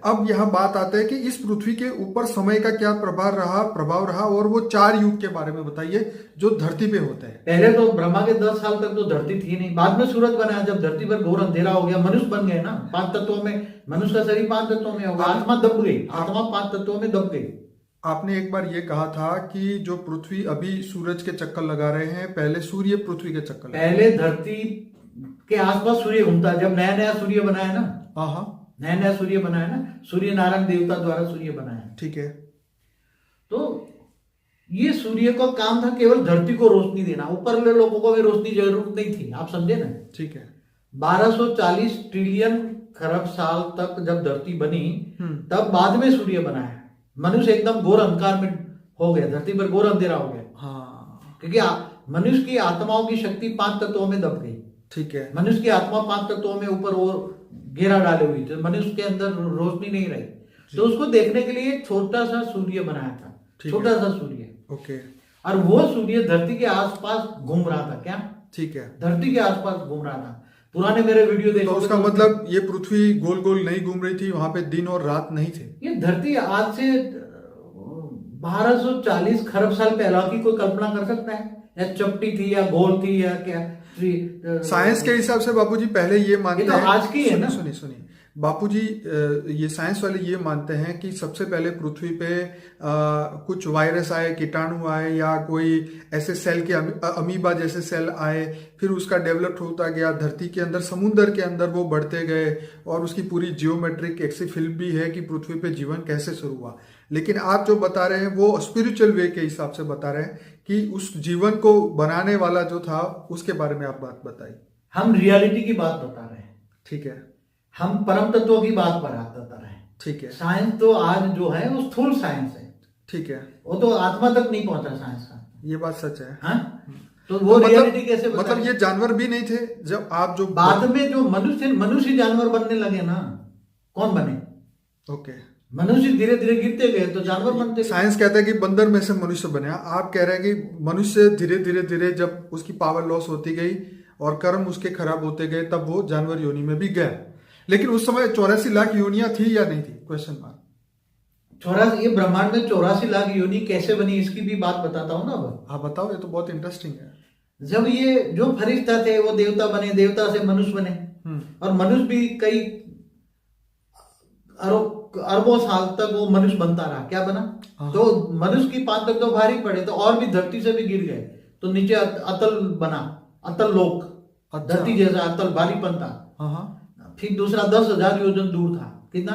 अब यहाँ बात आता है कि इस पृथ्वी के ऊपर समय का क्या प्रभाव रहा और वो 4 युग के बारे में बताइए जो धरती पे होते हैं। पहले तो ब्रह्मा के 10 साल तक तो धरती थी नहीं, बाद में सूरज बनाया, जब धरती पर घोर अंधेरा हो गया, मनुष्य बन गए ना 5 तत्वों में। मनुष्य का शरीर 5 तत्वों में होगा, आत्मा दब गई, आत्मा 5 तत्वों में दब गई। आपने एक बार ये कहा था कि जो पृथ्वी अभी सूरज के चक्कर लगा रहे हैं, पहले सूर्य पृथ्वी के चक्कर पहले धरती के आसपास सूर्य घूमता, जब नया नया सूर्य बनाया ना, हाँ, नया नया सूर्य बनाया ना, सूर्य नारायण देवता द्वारा सूर्य बनाया। ठीक है। तो ये सूर्य का काम था केवल धरती को रोशनी देना, ऊपर वाले लोगों को भी रोशनी जरूरत नहीं थी, आप समझे ना। ठीक है। 1240 ट्रिलियन खरब साल तक जब धरती बनी, तब बाद में सूर्य बनाया। मनुष्य एकदम घोर अंधकार में हो गया, धरती पर घोर अंधेरा हो गया। हाँ, क्योंकि मनुष्य की आत्माओं की शक्ति 5 तत्वों में दब गई। ठीक है। मनुष्य की आत्मा 5 तत्वों में ऊपर वो घेरा डाले हुई थी, मनुष्य के अंदर रोशनी नहीं रही, तो उसको देखने के लिए छोटा सा सूर्य बनाया था, छोटा सा सूर्य। ओके। और वो सूर्य धरती के आसपास घूम रहा था। क्या? ठीक है, धरती के आसपास घूम रहा था। पुराने मेरे वीडियो देखो तो उसका मतलब ये पृथ्वी गोल गोल नहीं घूम रही थी, वहां पे दिन और रात नहीं थे। ये धरती आज से 1240 खरब साल पहला की कोई कल्पना कर सकता है? या चपटी थी या गोल थी या क्या? साइंस के हिसाब से बापूजी पहले ये मानते तो हैं, आज की है ना। सुनिए बापूजी, ये साइंस वाले ये मानते हैं कि सबसे पहले पृथ्वी पे कुछ वायरस आए, कीटाणु आए, या कोई ऐसे सेल के अमीबा जैसे सेल आए, फिर उसका डेवलप होता गया धरती के अंदर, समुद्र के अंदर वो बढ़ते गए, और उसकी पूरी जियोमेट्रिक ऐसी फिल्म भी है कि पृथ्वी पे जीवन कैसे शुरू हुआ। लेकिन आप जो बता रहे हैं वो स्पिरिचुअल वे के हिसाब से बता रहे हैं कि उस जीवन को बनाने वाला जो था उसके बारे में आप बात बताइए। हम रियलिटी की बात बता रहे हैं, ठीक है। हम परम तत्वों की बात बता रहे हैं। ठीक है। साइंस तो आज जो है वो स्थूल साइंस है। ठीक है। वो तो आत्मा तक नहीं पहुंचा साइंस का। ये बात सच है। हाँ? तो वो रियलिटी कैसे बता? मतलब ये जानवर भी नहीं थे जब आप जो बाद में जो मनुष्य जानवर बनने लगे ना, कौन बने? ओके। मनुष्य धीरे धीरे गिरते गए तो जानवर बनते गए। साइंस कहता है कि बंदर में से मनुष्य बने, आप कह रहे हैं कि मनुष्य धीरे धीरे धीरे जब उसकी पावर लॉस होती गई और कर्म उसके खराब होते गए, तब वो जानवर योनि में भी गया। लेकिन उस समय 84 लाख योनियां थी या नहीं थी? Question mark. 84, ये ब्रह्मांड में 84 लाख योनि कैसे बनी, इसकी भी बात बताता हूँ ना अब। हाँ बताओ, ये तो बहुत इंटरेस्टिंग है। जब ये जो फरिश्ता थे वो देवता बने, देवता से मनुष्य बने, और मनुष्य भी कई अरबों साल तक वो मनुष्य बनता रहा। क्या बना? तो मनुष्य की 5 तक तो भारी पड़े, तो और भी धरती से भी गिर गए, तो नीचे अतल बना, अतल लोक। धरती जैसा अतल भारीपन था। फिर दूसरा 10,000 योजन दूर था। कितना?